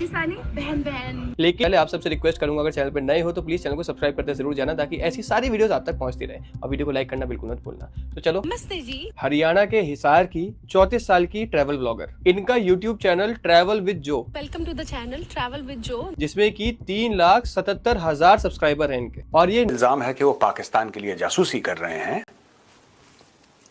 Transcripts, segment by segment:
पाकिस्तानी बहन बहन। लेकिन पहले आप सबसे रिक्वेस्ट करूंगा, अगर चैनल पर नए हो तो प्लीज चैनल को सब्सक्राइब करते जरूर जाना, ताकि ऐसी सारी वीडियोस आप तक पहुंचती रहे। और वीडियो को लाइक करना बिल्कुल मत भूलना। तो चलो, नमस्ते जी। हरियाणा के हिसार की 34 साल की ट्रैवल ब्लॉगर, इनका YouTube channel travel with Jo, welcome to the channel travel with Jo, जिसमें की 3,77,000 सब्सक्राइबर हैं इनके। और ये इल्जाम है कि वो पाकिस्तान के लिए जासूसी कर रहे हैं,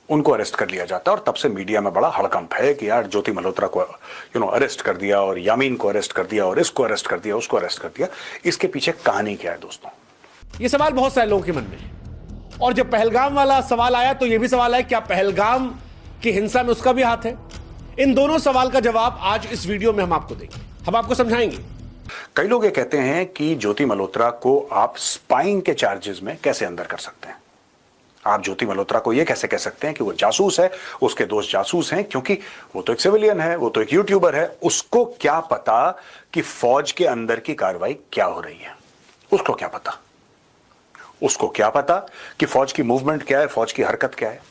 उनको अरेस्ट कर लिया जाता है। और तब से मीडिया में बड़ा हड़कंप है कि यार ज्योति मल्होत्रा को अरेस्ट कर दिया, और यामीन को अरेस्ट कर दिया, और इसको अरेस्ट कर दिया, उसको अरेस्ट कर दिया। इसके पीछे कहानी क्या है दोस्तों? ये सवाल बहुत सारे लोगों के मन में है। और जब पहलगाम वाला सवाल आया तो यह भी सवाल है, क्या पहलगाम की हिंसा में उसका भी हाथ है? इन दोनों सवाल का जवाब आज इस वीडियो में हम आपको देंगे, हम आपको समझाएंगे। कई लोग ये कहते हैं कि ज्योति मल्होत्रा को आप स्पाइंग के चार्जेस में कैसे अंदर कर सकते हैं? आप ज्योति मल्होत्रा को यह कैसे कह सकते हैं कि वो जासूस है, उसके दोस्त जासूस हैं? क्योंकि वो तो एक सिविलियन है, वो तो एक यूट्यूबर है। उसको क्या पता कि फौज के अंदर की कार्रवाई क्या हो रही है? उसको क्या पता? उसको क्या पता कि फौज की मूवमेंट क्या है, फौज की हरकत क्या है?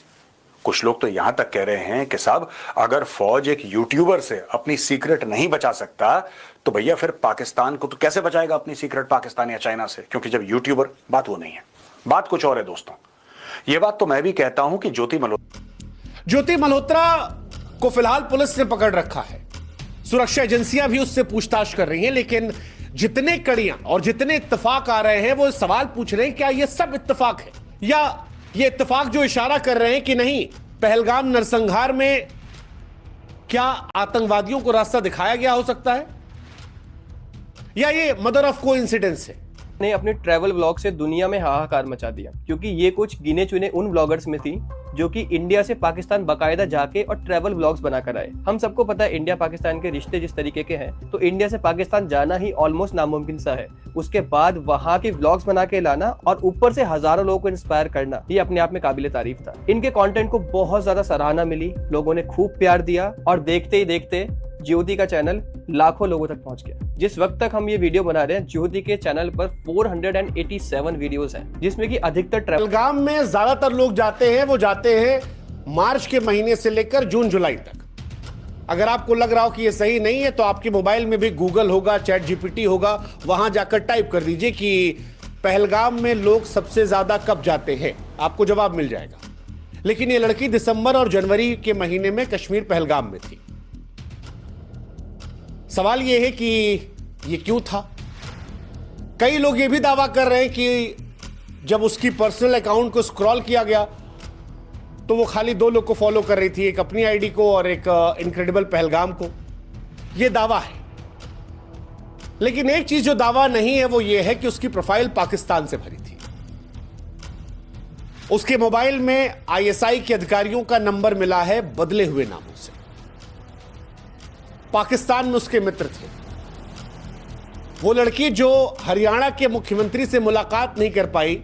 कुछ लोग तो यहां तक कह रहे हैं कि साहब, अगर फौज एक यूट्यूबर से अपनी सीक्रेट नहीं बचा सकता तो भैया फिर पाकिस्तान को तो कैसे बचाएगा अपनी सीक्रेट, पाकिस्तान या चाइना से? क्योंकि जब यूट्यूबर, बात वो नहीं है, बात कुछ और है दोस्तों। ये बात तो मैं भी कहता हूं कि ज्योति मल्होत्रा को फिलहाल पुलिस ने पकड़ रखा है, सुरक्षा एजेंसियां भी उससे पूछताछ कर रही हैं, लेकिन जितने कड़ियां और जितने इत्तेफाक आ रहे हैं वो सवाल पूछ रहे हैं, क्या ये सब इत्तेफाक है, या ये इत्तेफाक जो इशारा कर रहे हैं कि नहीं, पहलगाम नरसंहार में क्या आतंकवादियों को रास्ता दिखाया गया हो सकता है, या ये मदर ऑफ कोइंसिडेंस है? ने अपने ट्रैवल ब्लॉग से दुनिया में हाहाकार मचा दिया, क्योंकि ये कुछ गिने चुने उन ब्लॉगर्स में थी जो कि इंडिया से पाकिस्तान बाकायदा जाके और ट्रैवल ब्लॉग्स बनाकर आए। हम सबको पता है इंडिया पाकिस्तान के रिश्ते जिस तरीके के हैं, तो इंडिया से पाकिस्तान जाना ही ऑलमोस्ट नामुमकिन सा है। उसके बाद वहां के ब्लॉग्स बना के लाना और ऊपर से हजारों लोगों को इंस्पायर करना, ये अपने आप में काबिले तारीफ था। इनके कंटेंट को बहुत ज्यादा सराहना मिली, लोगों ने खूब प्यार दिया, और देखते ही देखते ज्योति का चैनल लाखों लोगों तक पहुंच गया। जिस वक्त तक हम ये वीडियो बना रहे हैं, ज्योति के चैनल पर 487 वीडियोस हैं, जिसमें कि अधिकतर पहलगाम में ज्यादातर लोग जाते हैं, वो जाते हैं मार्च के महीने से लेकर जून जुलाई तक। अगर आपको लग रहा हो कि ये सही नहीं है तो आपके मोबाइल में भी गूगल होगा, चैट जीपीटी होगा, वहां जाकर टाइप कर दीजिए कि पहलगाम में लोग सबसे ज्यादा कब जाते हैं, आपको जवाब मिल जाएगा। लेकिन ये लड़की दिसंबर और जनवरी के महीने में कश्मीर पहलगाम में थी। सवाल यह है कि ये क्यों था? कई लोग ये भी दावा कर रहे हैं कि जब उसकी पर्सनल अकाउंट को स्क्रॉल किया गया तो वो खाली दो लोग को फॉलो कर रही थी, एक अपनी आईडी को और एक इनक्रेडिबल पहलगाम को। ये दावा है, लेकिन एक चीज जो दावा नहीं है वो ये है कि उसकी प्रोफाइल पाकिस्तान से भरी थी। उसके मोबाइल में आईएसआई के अधिकारियों का नंबर मिला है बदले हुए नामों से। पाकिस्तान में उसके मित्र थे। वो लड़की जो हरियाणा के मुख्यमंत्री से मुलाकात नहीं कर पाई,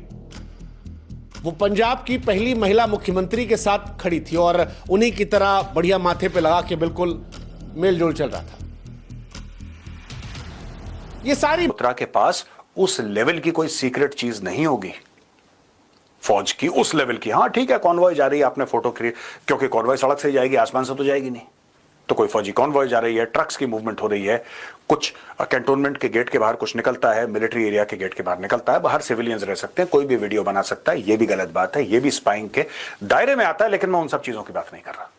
वो पंजाब की पहली महिला मुख्यमंत्री के साथ खड़ी थी, और उन्हीं की तरह बढ़िया माथे पे लगा के बिल्कुल मेलजोल चल रहा था। ये सारी मल्होत्रा के पास उस लेवल की कोई सीक्रेट चीज नहीं होगी, फौज की उस लेवल की। हाँ ठीक है, कॉन्वॉय जा रही है, आपने फोटो क्रिएट, क्योंकि कॉन्वॉय सड़क से जाएगी, आसमान से तो जाएगी नहीं, तो कोई फौजी कॉन्वॉय जा रही है, ट्रक्स की मूवमेंट हो रही है, कुछ कैंटोनमेंट के गेट के बाहर कुछ निकलता है, मिलिट्री एरिया के गेट के बाहर निकलता है, बाहर सिविलियंस रह सकते हैं, कोई भी वीडियो बना सकता है। ये भी गलत बात है, ये भी स्पाइंग के दायरे में आता है, लेकिन मैं उन सब चीजों की बात नहीं कर रहा।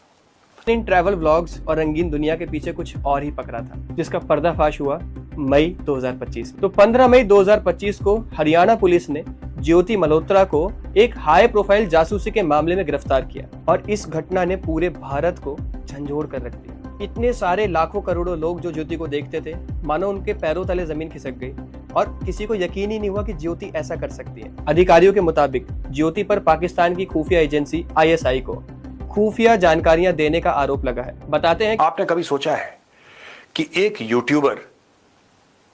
इन ट्रैवल ब्लॉग्स और रंगीन दुनिया के पीछे कुछ और ही पकड़ा था, जिसका पर्दाफाश हुआ मई 2025। तो 15 मई 2025 को हरियाणा पुलिस ने ज्योति मल्होत्रा को एक हाई प्रोफाइल जासूसी के मामले में गिरफ्तार किया, और इस घटना ने पूरे भारत को झंझोड़ कर रख दिया। इतने सारे लाखों करोड़ों लोग जो ज्योति को देखते थे, मानो उनके पैरों तले जमीन खिसक गई, और किसी को यकीन ही नहीं हुआ कि ज्योति ऐसा कर सकती है। अधिकारियों के मुताबिक ज्योति पर पाकिस्तान की खुफिया एजेंसी आईएसआई को खुफिया जानकारियां देने का आरोप लगा है। बताते हैं, आपने कभी सोचा है कि एक यूट्यूबर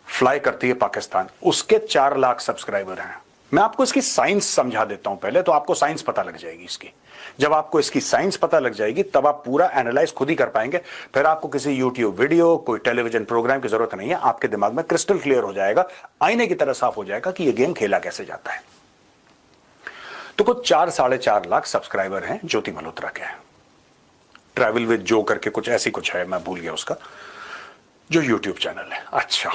फ्लाई करती है पाकिस्तान, उसके 4 लाख सब्सक्राइबर हैं। मैं आपको इसकी साइंस समझा देता हूं पहले, तो आपको साइंस पता लग जाएगी इसकी। जब आपको इसकी साइंस पता लग जाएगी तब आप पूरा एनालाइज खुद ही कर पाएंगे। फिर आपको किसी यूट्यूब वीडियो, कोई टेलीविजन प्रोग्राम की जरूरत नहीं है। आपके दिमाग में क्रिस्टल क्लियर हो जाएगा, आईने की तरह साफ हो जाएगा कि यह गेम खेला कैसे जाता है। तो कुछ 4-4.5 लाख सब्सक्राइबर हैं ज्योति मल्होत्रा के। ट्रैवल विद जो करके कुछ ऐसी कुछ है, मैं भूल गया उसका। जो यूट्यूब चैनल है। अच्छा,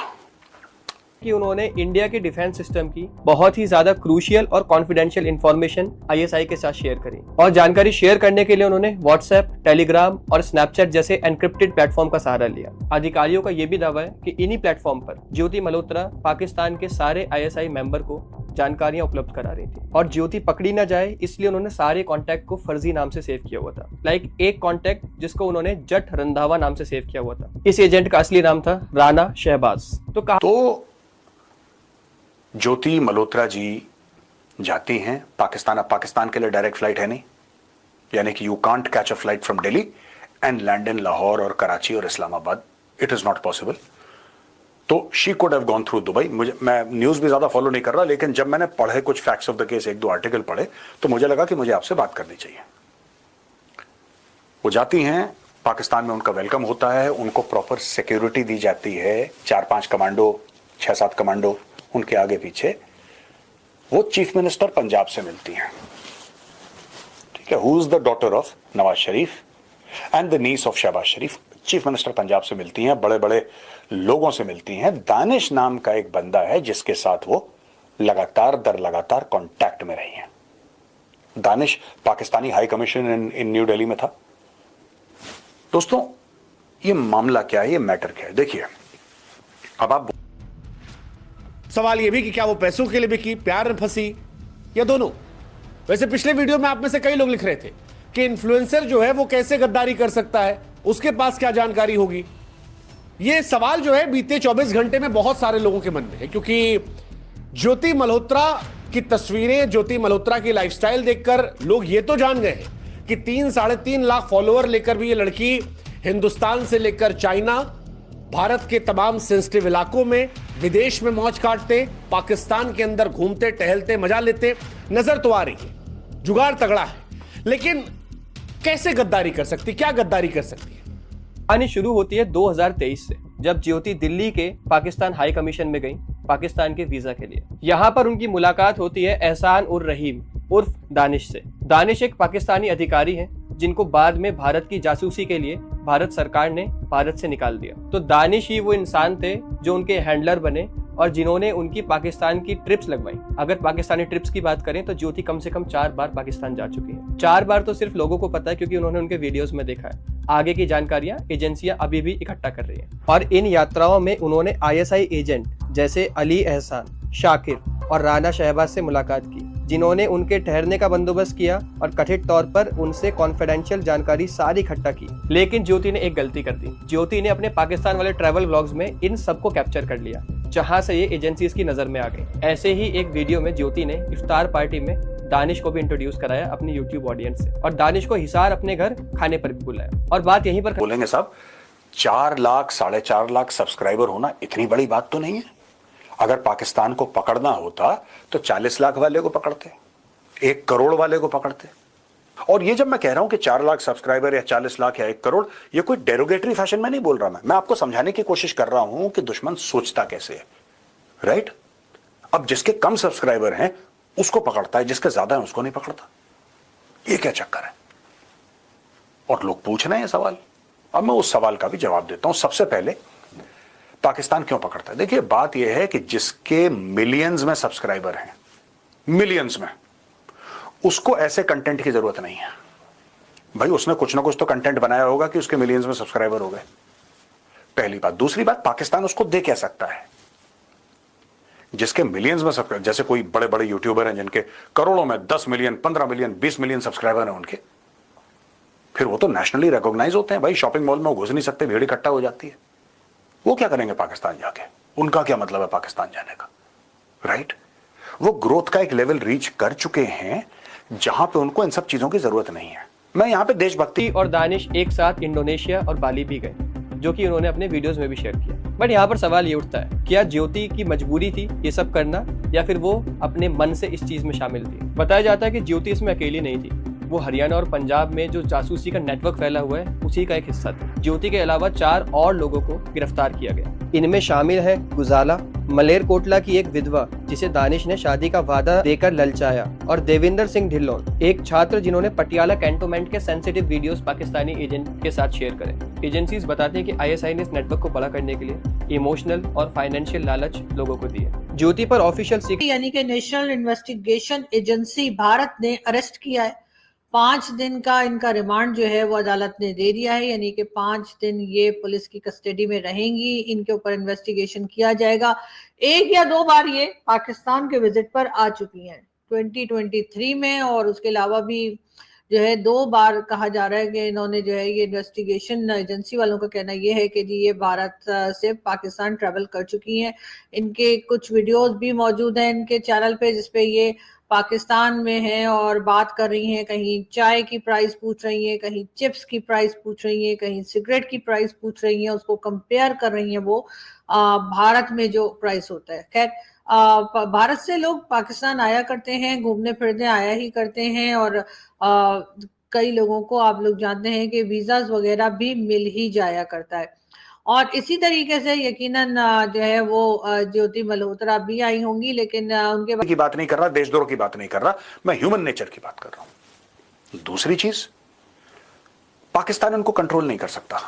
कि उन्होंने इंडिया के डिफेंस सिस्टम की बहुत ही ज्यादा क्रूशियल और कॉन्फिडेंशियल इंफॉर्मेशन आईएसआई के साथ शेयर करी और जानकारी शेयर करने के लिए उन्होंने व्हाट्सएप, टेलीग्राम और स्नैपचैट जैसे एनक्रिप्टेड प्लेटफॉर्म का सहारा लिया। अधिकारियों का यह भी दावा है कि इन्हीं प्लेटफॉर्म पर ज्योति मल्होत्रा पाकिस्तान के सारे आईएसआई मेंबर को जानकारियां उपलब्ध करा रही थी और ज्योति पकड़ी ना जाए इसलिए उन्होंने सारे कॉन्टैक्ट को फर्जी नाम से सेव किया हुआ था। लाइक एक कॉन्टैक्ट जिसको उन्होंने जट रंधावा नाम से सेव किया हुआ था। इस एजेंट का असली नाम था राणा शहबाज। तो ज्योति मल्होत्रा जी जाती हैं पाकिस्तान। अब पाकिस्तान के लिए डायरेक्ट फ्लाइट है नहीं, यानी कि you can't catch a flight from Delhi and land in Lahore और कराची और Islamabad. It is not possible. तो she could have gone through Dubai. मैं न्यूज भी ज्यादा फॉलो नहीं कर रहा, लेकिन जब मैंने पढ़े कुछ फैक्ट्स ऑफ द केस, एक दो आर्टिकल पढ़े, तो मुझे लगा कि मुझे आपसे बात करनी चाहिए। वो जाती हैं पाकिस्तान में, उनका वेलकम होता है, उनको प्रॉपर सिक्योरिटी दी जाती है, 4-5 कमांडो, 6-7 कमांडो उनके आगे पीछे। वो चीफ मिनिस्टर पंजाब से मिलती हैं, ठीक है, who is the daughter of Nawaz Sharif and the niece of Shahbaz Sharif. Chief minister Punjab से मिलती हैं, बड़े बड़े लोगों से मिलती हैं। दानिश नाम का एक बंदा है जिसके साथ वो लगातार दर लगातार कांटेक्ट में रही हैं। दानिश पाकिस्तानी हाई कमीशन इन न्यू दिल्ली में था। दोस्तों, ये मामला क्या है, ये मैटर क्या है? देखिए, अब आप सवाल यह भी कि क्या वो पैसों के लिए बिकी, प्यार में फंसी, या दोनों? वैसे पिछले वीडियो में आप में से कई लोग लिख रहे थे कि इन्फ्लुएंसर जो है वो कैसे गद्दारी कर सकता है, उसके पास क्या जानकारी होगी। ये सवाल जो है बीते 24 घंटे में बहुत सारे लोगों के मन में है, क्योंकि ज्योति मल्होत्रा की तस्वीरें, ज्योति मल्होत्रा की लाइफस्टाइल देखकर लोग ये तो जान गए हैं कि 3-3.5 लाख फॉलोअर लेकर भी ये लड़की हिंदुस्तान से लेकर चाइना, भारत के तमाम सेंसिटिव इलाकों में, विदेश में मौज काटते, पाकिस्तान के अंदर घूमते टहलते मजा लेते नजर तो आ रही है। जुगाड़ तगड़ा है, लेकिन कैसे गद्दारी कर सकती, क्या गद्दारी कर सकती है? कहानी शुरू होती है 2023 से, जब ज्योति दिल्ली के पाकिस्तान हाई कमीशन में गई पाकिस्तान के वीजा के लिए। यहाँ पर उनकी मुलाकात होती है एहसान उर रहीम उर्फ दानिश से। दानिश एक पाकिस्तानी अधिकारी हैं जिनको बाद में भारत की जासूसी के लिए भारत सरकार ने भारत से निकाल दिया। तो दानिश ही वो इंसान थे जो उनके हैंडलर बने और जिन्होंने उनकी पाकिस्तान की ट्रिप्स लगवाई। अगर पाकिस्तानी ट्रिप्स की बात करें तो ज्योति कम से कम 4 बार पाकिस्तान जा चुकी है। 4 बार तो सिर्फ लोगों को पता है क्योंकि उन्होंने उनके वीडियोस में देखा है। आगे की जानकारियां एजेंसियां अभी भी इकट्ठा कर रही हैं। और इन यात्राओं में उन्होंने आईएसआई एजेंट जैसे अली एहसान, शाकिर और राणा शहबाज से मुलाकात की, जिन्होंने उनके ठहरने का बंदोबस्त किया और कथित तौर पर उनसे कॉन्फिडेंशियल जानकारी सारी इकट्ठा की। लेकिन ज्योति ने एक गलती कर दी। ज्योति ने अपने पाकिस्तान वाले ट्रैवल व्लॉग्स में इन सबको कैप्चर कर लिया, जहां से ये एजेंसीज की नजर में आ गई। ऐसे ही एक वीडियो में ज्योति ने इफ्तार पार्टी में दानिश को भी इंट्रोड्यूस कराया अपनी यूट्यूब ऑडियंस से, और दानिश को हिसार अपने घर खाने पर भी बुलाया। और बात यहीं पर बोलेंगे साहब, 4 लाख 4.5 लाख सब्सक्राइबर होना इतनी बड़ी बात तो नहीं है। अगर पाकिस्तान को पकड़ना होता तो 40 लाख वाले को पकड़ते, 1 करोड़ वाले को पकड़ते। और ये जब मैं कह रहा हूं कि 4 लाख सब्सक्राइबर या 40 लाख या 1 करोड़, ये कोई डेरोगेटरी फैशन में नहीं बोल रहा। मैं आपको समझाने की कोशिश कर रहा हूं कि दुश्मन सोचता कैसे है, राइट? अब जिसके कम सब्सक्राइबर हैं उसको पकड़ता है, जिसके ज्यादा है उसको नहीं पकड़ता। ये क्या चक्कर है? और लोग पूछ रहे हैं सवाल। अब मैं उस सवाल का भी जवाब देता हूं। सबसे पहले, पाकिस्तान क्यों पकड़ता है? देखिए, बात यह है कि जिसके मिलियंस में सब्सक्राइबर हैं, मिलियंस में, उसको ऐसे कंटेंट की जरूरत नहीं है। भाई, उसने कुछ ना कुछ तो कंटेंट बनाया होगा कि उसके मिलियंस में सब्सक्राइबर हो गए, पहली बात। दूसरी बात, पाकिस्तान उसको दे क्या सकता है? जिसके मिलियंस में सब्सक्राइबर, जैसे कोई बड़े बड़े यूट्यूबर हैं जिनके करोड़ों में 10 मिलियन, 15 मिलियन, 20 मिलियन सब्सक्राइबर हैं उनके, फिर वो तो नेशनली रिकॉग्नाइज होते हैं। भाई, शॉपिंग मॉल में वो घुस नहीं सकते, भीड़ इकट्ठा हो जाती है। वो क्या करेंगे पाकिस्तान जाके? उनका क्या मतलब है पाकिस्तान जाने का, राइट? वो ग्रोथ का एक लेवल रीच कर चुके हैं जहां पे उनको इन सब चीजों की जरूरत नहीं है। मैं यहां पे देशभक्ति और दानिश एक साथ इंडोनेशिया और बाली भी गए, जो कि उन्होंने अपने वीडियोस में भी शेयर किया। बट यहाँ पर सवाल ये उठता है, क्या ज्योति की मजबूरी थी ये सब करना, या फिर वो अपने मन से इस चीज में शामिल थी? बताया जाता है कि ज्योति इसमें अकेली नहीं थी। वो हरियाणा और पंजाब में जो जासूसी का नेटवर्क फैला हुआ है उसी का एक हिस्सा थी। ज्योति के अलावा 4 और लोगों को गिरफ्तार किया गया। इनमें शामिल है गुजाला, मलेरकोटला की एक विधवा जिसे दानिश ने शादी का वादा देकर ललचाया, और देविंदर सिंह ढिल्लोन, एक छात्र जिन्होंने पटियाला कैंटोनमेंट के सेंसिटिव वीडियोस पाकिस्तानी एजेंट के साथ शेयर करे। एजेंसीज बताते हैं कि आईएसआई ने इस नेटवर्क को बड़ा करने के लिए इमोशनल और फाइनेंशियल लालच लोगों को दिए। ज्योति पर ऑफिशियल यानी कि नेशनल इन्वेस्टिगेशन एजेंसी भारत ने अरेस्ट किया है। 5 दिन का इनका रिमांड जो है वो अदालत ने दे दिया है, यानी कि 5 दिन ये पुलिस की कस्टडी में रहेंगी, इनके ऊपर इन्वेस्टिगेशन किया जाएगा। 1 या 2 बार ये पाकिस्तान के विजिट पर आ चुकी हैं 2023 में, और उसके अलावा भी जो है 2 बार कहा जा रहा है कि इन्होंने जो है ये इन्वेस्टिगेशन एजेंसी वालों का कहना ये है कि जी ये भारत से पाकिस्तान ट्रैवल कर चुकी हैं। इनके कुछ वीडियोस भी मौजूद हैं इनके चैनल पे जिसपे ये पाकिस्तान में हैं और बात कर रही हैं, कहीं चाय की प्राइस पूछ रही हैं, कहीं चिप्स की प्राइस पूछ रही हैं, कहीं सिगरेट की प्राइस पूछ रही हैं, उसको कंपेयर कर रही हैं वो भारत में जो प्राइस होता है। खैर भारत से लोग पाकिस्तान आया करते हैं, घूमने फिरने आया ही करते हैं, और कई लोगों को आप लोग जानते हैं कि वीजाज वगैरह भी मिल ही जाया करता है। और इसी तरीके से यकीनन जो है वो ज्योति मल्होत्रा भी आई होंगी, लेकिन उनके की बात नहीं कर रहा, देशद्रोह की बात नहीं कर रहा, मैं ह्यूमन नेचर की बात कर रहा हूं। दूसरी चीज, पाकिस्तान उनको कंट्रोल नहीं कर सकता,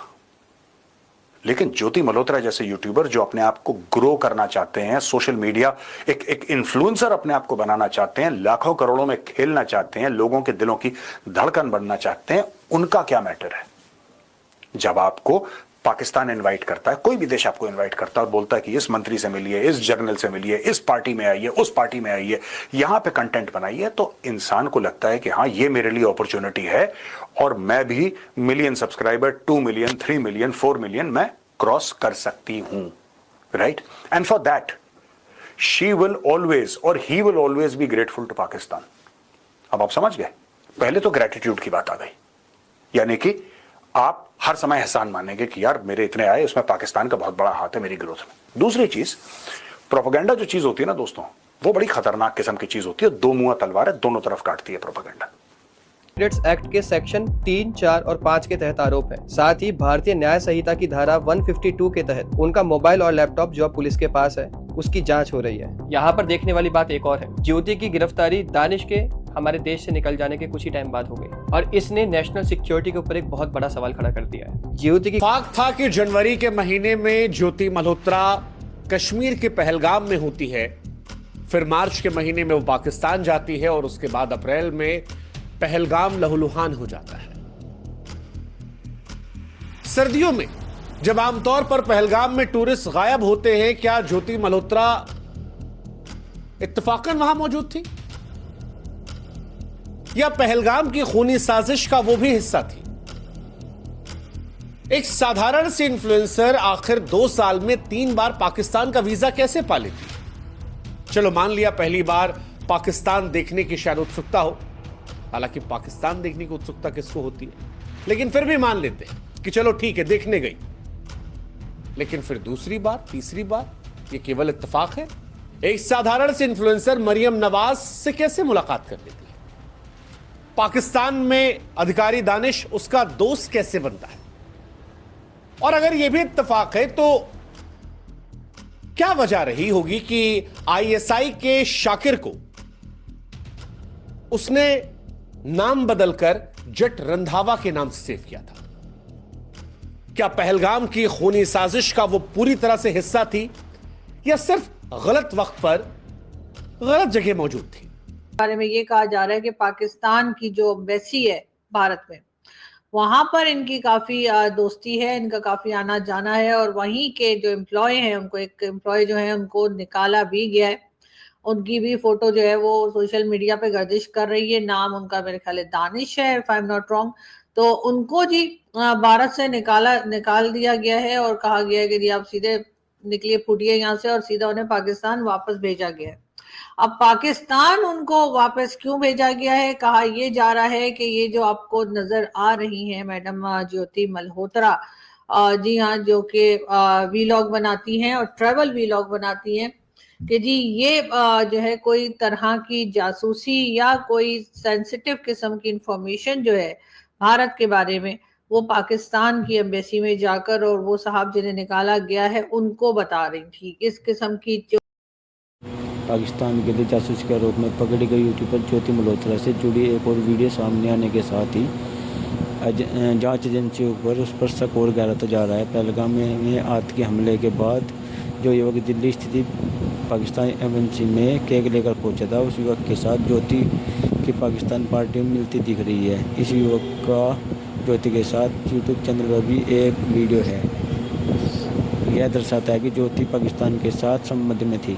लेकिन ज्योति मल्होत्रा जैसे यूट्यूबर जो अपने आप को ग्रो करना चाहते हैं, सोशल मीडिया एक इन्फ्लुएंसर अपने आप को बनाना चाहते हैं, लाखों करोड़ों में खेलना चाहते हैं, लोगों के दिलों की धड़कन बनना चाहते हैं, उनका क्या मैटर है? जब आपको पाकिस्तान इनवाइट करता है, कोई भी देश आपको इनवाइट करता है और बोलता है कि इस मंत्री से मिलिए, इस जर्नल से मिलिए, इस पार्टी में आइए, उस पार्टी में आइए, यहां पे कंटेंट बनाइए, तो इंसान को लगता है कि हाँ ये मेरे लिए अपॉर्चुनिटी है और मैं भी million subscriber, 2 million, 3 million, 4 million मैं क्रॉस कर सकती हूं, right? And for that she will always और he will always be grateful to Pakistan. अब आप समझ गए, पहले तो ग्रेटिट्यूड की बात आ गई, यानी कि आप हर समय एहसान मानेंगे कि यार मेरे इतने आए, उसमें पाकिस्तान का बहुत बड़ा हाथ है मेरी ग्रोथ में। दूसरी चीज, प्रोपेगेंडा जो चीज होती है ना दोस्तों, वो बड़ी खतरनाक किस्म की चीज होती है। 2 मुंह तलवार है, दोनों तरफ काटती है प्रोपेगेंडा। एक्ट के सेक्शन 3, 4 और 5 के तहत आरोप है। साथ ही भारतीय न्याय संहिता की धारा 152 के तहत उनका मोबाइल और लैपटॉप जो अब पुलिस के पास है उसकी जांच हो रही है। यहाँ पर देखने वाली बात एक और है, ज्योति की गिरफ्तारी दानिश के हमारे देश से निकल जाने के कुछ ही टाइम बाद हो गई, और इसने नेशनल सिक्योरिटी के ऊपर एक बहुत बड़ा सवाल खड़ा कर दिया है। ज्योति की फाक था कि जनवरी के महीने में ज्योति मल्होत्रा कश्मीर के पहलगाम में होती है, फिर मार्च के महीने में वो पाकिस्तान जाती है और उसके बाद अप्रैल में पहलगाम लहूलुहान हो जाता है। सर्दियों में जब आमतौर पर पहलगाम में टूरिस्ट गायब होते हैं, क्या ज्योति मल्होत्रा इत्तेफाकन वहां मौजूद थी या पहलगाम की खूनी साजिश का वो भी हिस्सा थी? एक साधारण सी इन्फ्लुएंसर आखिर 2 साल में 3 बार पाकिस्तान का वीजा कैसे पा लेती? चलो मान लिया पहली बार पाकिस्तान देखने की शायद उत्सुकता हो, हालांकि पाकिस्तान देखने की उत्सुकता किसको होती है, लेकिन फिर भी मान लेते हैं कि चलो ठीक है देखने गई। लेकिन फिर दूसरी बार, तीसरी बार, ये केवल इत्तेफाक है? एक साधारण से इन्फ्लुएंसर मरियम नवाज से कैसे मुलाकात कर लेती है? पाकिस्तान में अधिकारी दानिश उसका दोस्त कैसे बनता है? और अगर यह भी इत्तेफाक है तो क्या वजह रही होगी कि आईएसआई के शाकिर को उसने नाम बदलकर जट रंधावा के नाम से सेव किया था? क्या पहलगाम की खूनी साजिश का वो पूरी तरह से हिस्सा थी या सिर्फ गलत वक्त पर गलत जगह मौजूद थी? बारे में ये कहा जा रहा है कि पाकिस्तान की जो एम्बेसी है भारत में, वहां पर इनकी काफी दोस्ती है, इनका काफी आना जाना है, और वहीं के जो एम्प्लॉय हैं उनको, एक एम्प्लॉय जो है उनको निकाला भी गया है। उनकी भी फोटो जो है वो सोशल मीडिया पे गर्दिश कर रही है। नाम उनका मेरे ख्याल दानिश है, if I am not wrong. तो उनको जी भारत से निकाल दिया गया है और कहा गया है कि जी आप सीधे निकलिए, फूटिए यहाँ से, और सीधा उन्हें पाकिस्तान वापस भेजा गया है। अब पाकिस्तान उनको वापस क्यों भेजा गया है? कहा यह जा रहा है कि ये जो आपको नजर आ रही है मैडम ज्योति मल्होत्रा, जी हाँ, जो कि वीलॉग बनाती हैं और ट्रैवल वीलॉग बनाती हैं, कि जी ये जो है कोई तरह की जासूसी या कोई सेंसिटिव किस्म की इंफॉर्मेशन जो है भारत के बारे में वो पाकिस्तान की एम्बेसी में जाकर और वो साहब जिन्हें निकाला गया है उनको बता रही थी। इस किस्म की पाकिस्तान के लिए जासूसी के आरोप में पकड़ी गई यूट्यूबर ज्योति मल्होत्रा से जुड़ी एक और वीडियो सामने आने के साथ ही जांच एजेंसियों पर उस पर शक और गहराता जा रहा है। पहलगाम में आतंकी हमले के बाद जो युवक दिल्ली स्थित पाकिस्तानी एम्बेसी में केक लेकर पहुंचा था, उस युवक के साथ ज्योति की पाकिस्तान पार्टी में मिलती दिख रही है। इस युवक का ज्योति के साथ यूट्यूब चैनल पर भी एक वीडियो है। यह दर्शाता है कि ज्योति पाकिस्तान के साथ संबंध में थी।